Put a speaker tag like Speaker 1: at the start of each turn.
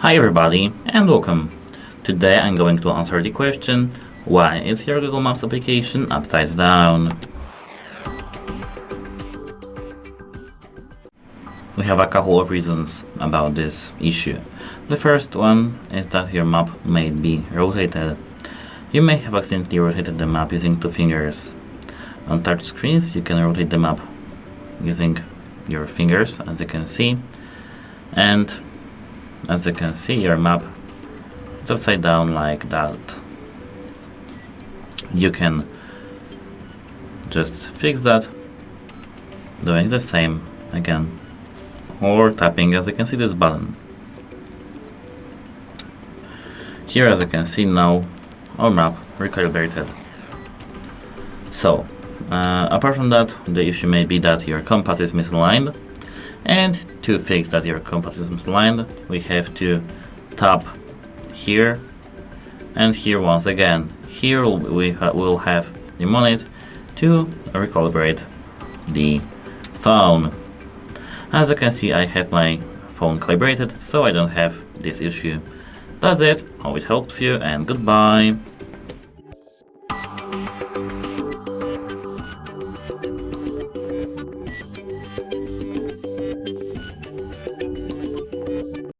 Speaker 1: Hi everybody and welcome. Today I'm going to answer the question, why is your Google Maps application upside down? We have a couple of reasons about this issue. The first one is that your map may be rotated. You may have accidentally rotated the map using two fingers. On touch screens you can rotate the map using your fingers, as you can see, and as you can see, your map is upside down like that. You can just fix that doing the same again, or tapping, as you can see, this button. Here, as you can see now, our map recalibrated. So, apart from that, the issue may be that your compass is misaligned. And to fix that your compass is misaligned, we have to tap here and here once again. Here we will have the monit to recalibrate the phone. As you can see, I have my phone calibrated, so I don't have this issue. That's it. Hope it helps you, and goodbye.